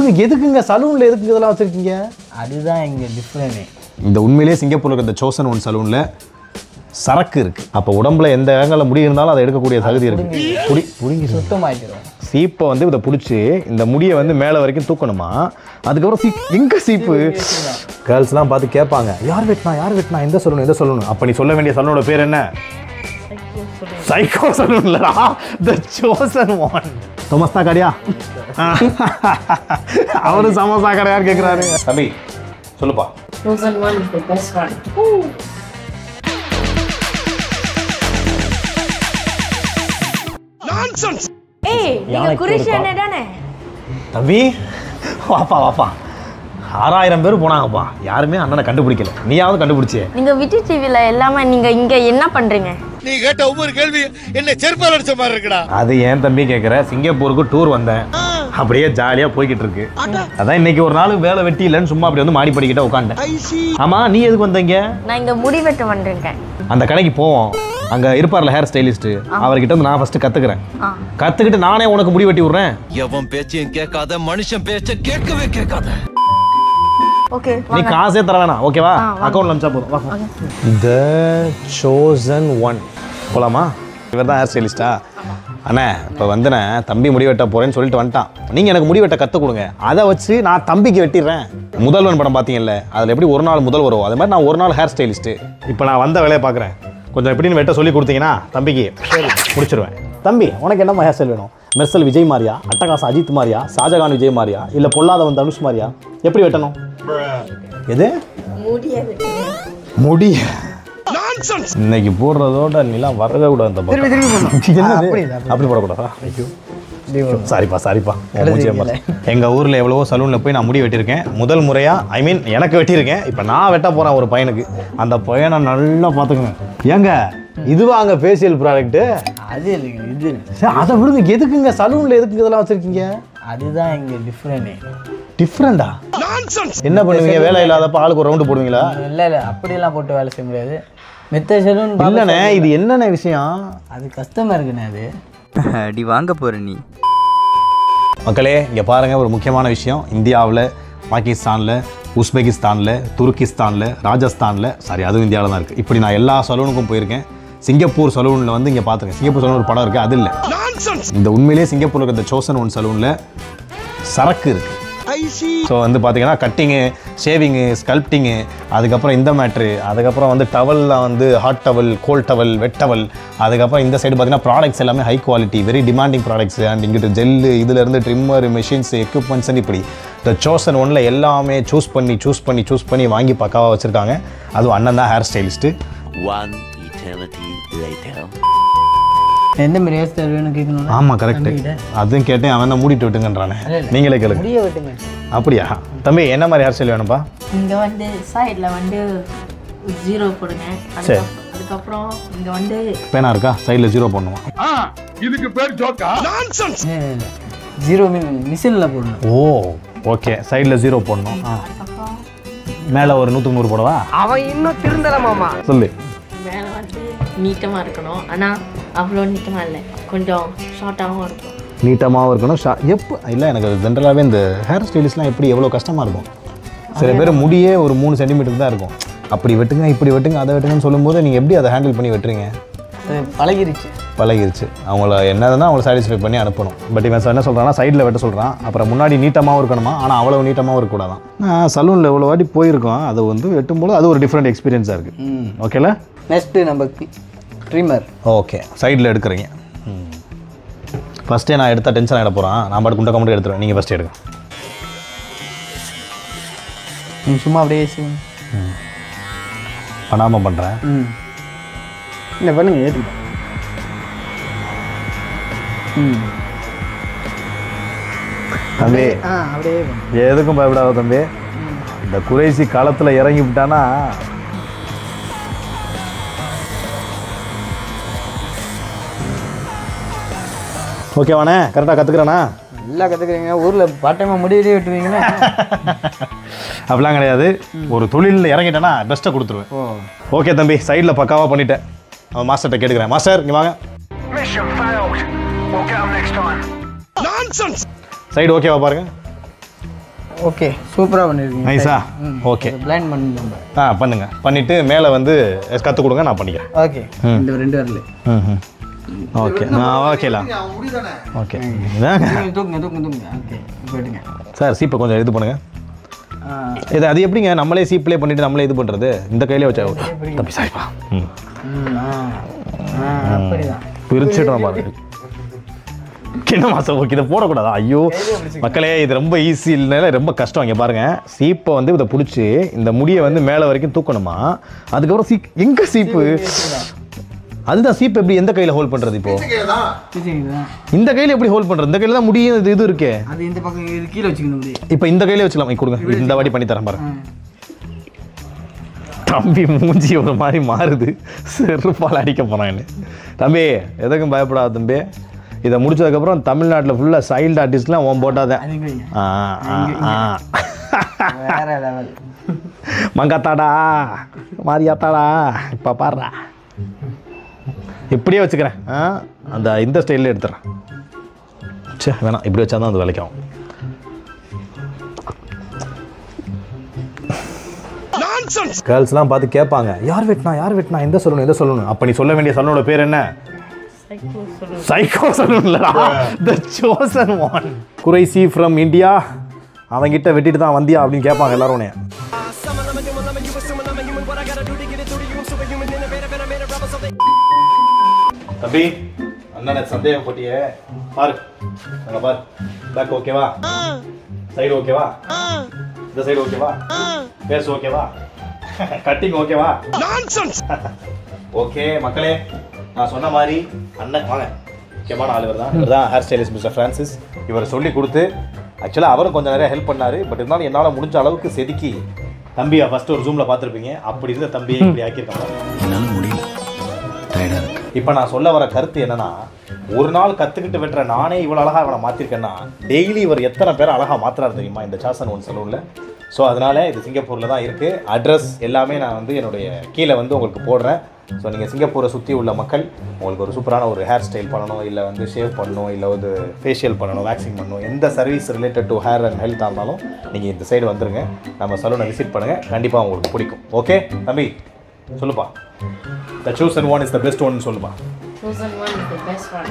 விடுங்க, எதுக்குங்க சலூனில் எதுக்கு இதெல்லாம் வச்சுருக்கீங்க? அதுதான் இங்கே டிஃப்ரெண்ட். இந்த உண்மையிலேயே சிங்கப்பூரில் இருக்க இந்த சோசன் ஒன் சலூனில் சரக்கு இருக்குது. அப்போ உடம்புல எந்த இடங்களில் முடி இருந்தாலும் அதை எடுக்கக்கூடிய தகுதி இருக்குது. புடிங்கி சுத்தமாகிக்கிறோம். சீப்பை வந்து இதை பிடிச்சி இந்த முடியை வந்து மேலே வரைக்கும் தூக்கணுமா? அதுக்கப்புறம் எங்கே சீப்பு? கேர்ள்ஸ்லாம் பார்த்து கேட்பாங்க, யார் வெட்டினா எந்த சலூன்? அப்போ நீ சொல்ல வேண்டிய சலூனோட பேர் என்ன? சைக்கோ சலூன் இல்லடா, தி சோசன் ஒன். சமோசா கடையா? அவரு சமோசா கடையான்னு கேட்குறாரு. தம்பி சொல்லுப்பா. Chosen one is the best one. Nonsense. ஏய், நீங்க குரேஷியன் தானே? தம்பி வாப்பா 6000 பேர் போனாங்கப்பா, யாருமே அண்ணனை கண்டுபிடிக்கல. நீயாவது கண்டுபிடிச்சியே. நீங்க விஜய் டிவில எல்லாமே நீங்க இங்க என்ன பண்றீங்க? நீ கேட்ட ஒவ்வொரு கேள்வி என்ன செருப்பால் அடிச்ச மாதிரி இருக்குடா. அது ஏன் தம்பி கேட்குற? சிங்கப்பூருக்கு டூர் வந்தேன், அப்படியே ஜாலியாக போய்கிட்டு இருக்கு. அதான் இன்னைக்கு ஒரு நாள் வேலை வெட்டி இல்லைன்னு சும்மா அப்படி வந்து மாடி படிக்கிட்ட உட்காந்துட்டேன். ஆமா, நீ எதுக்கு வந்தீங்க? நான் இங்க முடி வெட்ட வந்திருக்கேன். அந்த கடைக்கு போவோம், அங்க இருப்பார்ல ஹேர் ஸ்டைலிஸ்ட், அவர்கிட்ட வந்து நான் ஃபர்ஸ்ட் கத்துக்கிறேன். கத்துக்கிட்டு நானே உனக்கு முடி வெட்டி விடுறேன். எவன் பேச்சையும் கேட்காத, மனுஷன் பேச்ச கேட்கவே கேட்காத. ஓகே, நீ காசே தர வேணாம், ஓகேவா? அக்கௌண்ட்ல அனுப்பிச்சா போதும். தி சோசன் ஒன் போலாமா? இவர் தான் ஹேர் ஸ்டைலிஸ்டா? அண்ணே இப்போ வந்துண்ணே தம்பி முடி வெட்ட போறேன்னு சொல்லிட்டு வந்துட்டான். நீங்கள் எனக்கு முடி வெட்ட கற்றுக் கொடுங்க, அதை வச்சு நான் தம்பிக்கு வெட்டிடுறேன். முதல்வன் படம் பார்த்தீங்கல்ல, அதில் எப்படி ஒரு நாள் முதல் வரும், அது மாதிரி நான் ஒரு நாள் ஹேர் ஸ்டைலிஸ்ட்டு. இப்போ நான் வந்த வேலையை பார்க்குறேன், கொஞ்சம் எப்படின்னு வெட்ட சொல்லி கொடுத்தீங்கன்னா தம்பிக்கு முடிச்சிருவேன். தம்பி உனக்கு என்னம்மா ஹேர் ஸ்டைல் வேணும்? மெர்சல் விஜய் மாதிரியா, அட்டகாசம் அஜித் மாதிரியா, ஷாஜகான் விஜய் மாதிரியா, இல்லை பொல்லாதவன் தனுஷ் மாதிரியா? எப்படி வெட்டணும்? எது முடிய இன்னைக்கு போடுறதோட நீலாம் வரவே கூடாது. அந்த அப்படி போடக்கூடாதா? சாரிப்பா. எங்க ஊர்ல எவ்வளவோ சலூன்ல போய் நான் முடி வெட்டியிருக்கேன். முதல் முறையா எனக்கு வெட்டியிருக்கேன். இப்ப நான் வெட்ட போறேன் ஒரு பையனுக்கு. அந்த பையனை நல்லா பாத்துக்கணும். ஏங்க இதுவா அங்க ஃபேஷியல் ப்ராடக்ட்? அது இல்லைங்க, இது அதை விடுங்க, எதுக்குங்க சலூன்ல எதுக்கு இதெல்லாம் வச்சிருக்கீங்க? அதுதான் இங்கே டிஃப்ரெண்டா? என்ன பண்ணுவீங்க? வேலை இல்லாதப்ப ஆளுக்கு ஒரு ரவுண்டு போடுவீங்களா? இல்லை அப்படியெல்லாம் போட்டு வேலை செய்ய முடியாது. மெத்த சலூன் இல்லைண்ணே, இது என்னென்ன விஷயம்? அது கஷ்டமா இருக்குண்ணே. அது அடி வாங்க போற நீ. மக்களே இங்கே பாருங்கள், ஒரு முக்கியமான விஷயம். இந்தியாவில், பாகிஸ்தானில், உஸ்பெகிஸ்தானில், துருக்கிஸ்தானில், ராஜஸ்தானில், அதுவும் இந்தியாவில் தான் இருக்குது. இப்படி நான் எல்லா சலூனுக்கும் போயிருக்கேன். சிங்கப்பூர் சலூனில் வந்து இங்கே பார்த்துருக்கேன். சிங்கப்பூர் சலூன் ஒரு படம் இருக்குது, அது இல்லை. இந்த உண்மையிலேயே சிங்கப்பூரில் இருக்கிற சோசன் ஒன் சலூனில் சரக்கு இருக்குது. ஸோ வந்து பார்த்தீங்கன்னா கட்டிங்கு, ஷேவிங்கு, ஸ்கல்ப்டிங்கு, அதுக்கப்புறம் இந்த மேட்ரு, அதுக்கப்புறம் வந்து டவலில் வந்து ஹாட் டவல், கோல்ட் டவல், வெட் டவல், அதுக்கப்புறம் இந்த சைடு பார்த்தீங்கன்னா ப்ராடக்ட்ஸ் எல்லாமே high quality, very demanding products. And இங்கிட்டு ஜெல்லு, இதுலேருந்து ட்ரிம்மர், மெஷின்ஸ், எக்யூப்மெண்ட்ஸ், இப்படி இந்த சோசன் ஒன்னில் எல்லாமே சூஸ் பண்ணி வாங்கி பக்காவாக வச்சுருக்காங்க. அதுவும் அண்ணன் தான் ஹேர் ஸ்டைலிஸ்ட்டு. எந்த மாதிரி ஹேர் ஸ்டைல் வேணும் கேட்கணும். ஆமாம் கரெக்டு, அதுவும் கேட்டேன். அவன் தான் மூடிட்டு விட்டுங்கன்றானே, நீங்களே கேளுங்க. முடிய வெட்டுங்க. அப்படியா தம்பி, என்ன மாதிரி ஹேர் ஸ்டைல் வேணும்ப்பா? இங்க வந்து சைடுல வந்து 0 போடுங்க. சரி, அதுக்கப்புறம் இங்க வந்து பேனா இருக்கா? சைடில் 0 பண்ணுவோம். இதுக்கு பேர் ஜோக்கா? நான்சென்ஸ். 0 மிஷினில் போடணும். ஓ ஓகே, சைடில் 0 போடணும். மேலே ஒரு 100 போடவா? அவன் இன்னும் திருந்தல மாமா. சொல்லு. மேலே வந்து நீட்டமா இருக்கணும், ஆனா அவ்வளோ நீட்டமா இல்லை, கொஞ்சம் ஷார்ட்டாகவும் இருக்கும். நீட்டமாகவும் இருக்கணும். எப்போ இல்லை, எனக்கு ஜென்ரலாகவே இந்த ஹேர் ஸ்டைலிஸ்லாம் எப்படி எவ்வளோ கஷ்டமாக இருக்கும். சில பேர் முடியே ஒரு 3 சென்டிமீட்டர் தான் இருக்கும். அப்படி வெட்டுங்க, இப்படி வெட்டுங்க, அதை வெட்டுங்கன்னு சொல்லும்போது நீங்கள் எப்படி அதை ஹேண்டில் பண்ணி வெட்டுறீங்க? பழகிருச்சு. அவங்கள என்னதுன்னா அவங்கள சாட்டிஸ்ஃபை பண்ணி அனுப்பணும். பட் இவன் என்ன சொல்கிறான்னா சைடில் வெட்ட சொல்கிறான். அப்புறம் முன்னாடி நீட்டமாகவும் இருக்கணுமா, ஆனால் அவ்வளோ நீட்டமாகவும் இருக்கக்கூடாதான். நான் சலூனில் எவ்வளோ வாட்டி போயிருக்கோம், அதை வந்து வெட்டும்போது அது ஒரு டிஃப்ரெண்ட் எக்ஸ்பீரியன்ஸாக இருக்குது. ஓகேல, நெக்ஸ்ட்டு நம்ம ட்ரிம்மர். ஓகே, சைடில் எடுக்கிறீங்க. ஃபஸ்ட்டே நான் எடுத்தால் டென்ஷன் ஆகிட போகிறான். நான் பாட்டு குண்டை கமெண்ட் எடுத்துருவேன். நீங்கள் ஃபஸ்ட்டு எடுங்க. நீங்கள் சும்மா அப்படியே பண்ணாமல் பண்ணுறேன். இல்லை பண்ணுங்க, ஏற்றுங்க. தம்பி அப்படியே எதுக்கும் பயப்படாத தம்பி. இந்த குறைசி காலத்தில் இறங்கி விட்டானா ஓகேவாண்ணே? கரெக்டாக கற்றுக்குறேண்ணா? நல்லா கற்றுக்குறீங்க. ஊரில் பாட்டமாக முடியலே விட்டுருவீங்களா? அப்படிலாம் கிடையாது. ஒரு தொழிலில் இறங்கிட்டேன்னா பெஸ்ட்டை கொடுத்துருவேன். ஓகே தம்பி, சைடில் பக்காவாக பண்ணிட்டேன். அவன் மாஸ்டர்கிட்ட கேட்டுக்கிறேன். மாஸ்டர் இங்கே வாங்க. சைடு ஓகேவா பாருங்க. ஓகே சூப்பராக பண்ணியிருக்கீங்க நைஸா ஓகே பிளான் பண்ணி பண்ணுங்க பண்ணிவிட்டு மேலே வந்து கற்றுக் கொடுங்க நான் பண்ணிக்கிறேன் ஓகே இந்த 2 வரல ம் ஓகே ஓகேலாம் ஓகே தூக்குங்க ஓகே போயிடுங்க சார் சீப்பை கொஞ்சம் இது பண்ணுங்கள் இது அது எப்படிங்க நம்மளே சீப்ளே பண்ணிவிட்டு நம்மளே இது பண்ணுறது இந்த கையிலே வச்சா தப்பி சாரிப்பா அப்படிதான் பிரிச்சுடுறோம் பாருங்க என்ன மாதம் ஓகே இதை போடக்கூடாதா ஐயோ மக்களே இது ரொம்ப ஈஸி இல்லைனால ரொம்ப கஷ்டம் இங்கே பாருங்கள் சீப்பை வந்து இதை பிடிச்சி இந்த முடியை வந்து மேலே வரைக்கும் தூக்கணுமா அதுக்கப்புறம் எங்கே சீப்பு அதுதான் சீப்பு எப்படி எந்த கையில் ஹோல்ட் பண்ணுறது இப்போ இந்த கையில் எப்படி ஹோல்ட் பண்ணுறது இந்த கையில் தான் முடியும் இது இருக்கே அது இந்த பக்கம் இது கீழே வச்சுக்கணும் இப்போ இந்த கையிலே வச்சுக்கலாம் கொடுங்க இந்த வாட்டி பண்ணி தரேன் பாருங்க தம்பி மூஞ்சி ஒரு மாதிரி மாறுது செருப்பால் அடிக்க போகிறான்னு தம்பி எதுக்கும் பயப்படாத தம்பி இதை முடிச்சதுக்கப்புறம் தமிழ்நாட்டில் ஃபுல்லாக சைல்டு ஆர்டிஸ்ட்லாம் ஓன் போட்டாதான் மங்காத்தாடா மாரியாத்தாடா இப்போ பாடுறா இப்படியே வச்சுக்கிறேன் அந்த இந்த ஸ்டைலில் எடுத்துறேன் சே வேணாம் இப்படி வச்சா தான் அது வேலைக்காகும் கேர்ள்ஸ்லாம் பார்த்து கேட்பாங்க யார் வெட்டினா எந்த சொல்லணும் அப்போ நீ சொல்ல வேண்டிய சலூனோட பேர் என்ன சைக்கோ சலூன்லடா தி சோசன் ஒன் குறைசி ஃப்ரம் இந்தியா அவங்கிட்ட வெட்டிட்டு தான் வந்தியா அப்படின்னு கேட்பாங்க எல்லாரும் உன்னைய தம்பி அண்ணனை சந்தேகம் போட்டியே பாரு அங்க பாரு பேக் ஓகேவா சைடு ஓகேவா இந்த சைடு ஓகேவா பேஸ் ஓகேவா கட்டிங் ஓகேவா நான்சென்ஸ் ஓகே மக்களே நான் சொன்ன மாதிரி அண்ணன் வாங்க முக்கியமான ஆள் இவர் தான் ஹேர் ஸ்டைலிஸ்ட் மிஸ்டர் ஃப்ரான்சிஸ் இவர் சொல்லி கொடுத்து ஆக்சுவலாக அவரும் கொஞ்சம் நிறைய ஹெல்ப் பண்ணார் பட் இருந்தாலும் என்னால் முடிஞ்ச அளவுக்கு செதுக்கி தம்பியை ஃபஸ்ட்டு ஒரு ஜூமில் பார்த்துருப்பீங்க அப்படி இருந்த தம்பியை இப்படி ஆக்கியிருக்காங்க என்னால் முடியல இப்போ நான் சொல்ல வர கருத்து என்னன்னா ஒரு நாள் கற்றுக்கிட்டு வெட்டுற நானே இவ்வளோ அழகாக இவனை மாற்றிருக்கேன்னா டெய்லி இவர் எத்தனை பேர் அழகாக மாற்றுறாரு தெரியுமா இந்த சாசன் ஒன் சலூனில் ஸோ அதனால் இது சிங்கப்பூரில் தான் இருக்குது அட்ரஸ் எல்லாமே நான் வந்து என்னுடைய கீழே வந்து உங்களுக்கு போடுறேன் ஸோ நீங்கள் சிங்கப்பூரை சுற்றி உள்ள மக்கள் உங்களுக்கு ஒரு சூப்பரான ஒரு ஹேர் ஸ்டைல் பண்ணணும் இல்லை வந்து ஷேவ் பண்ணணும் இல்லை வந்து ஃபேஷியல் பண்ணணும் வேக்சிங் பண்ணணும் எந்த service related to hair and ஹெல்த்தாக இருந்தாலும் நீங்கள் இந்த சைடு வந்துருங்க நம்ம சலூனை விசிட் பண்ணுங்கள் கண்டிப்பாக உங்களுக்கு பிடிக்கும் ஓகே தம்பி சொல்லுப்பா The chosen one is the best one சொல்லுப்பா Chosen one is the best one.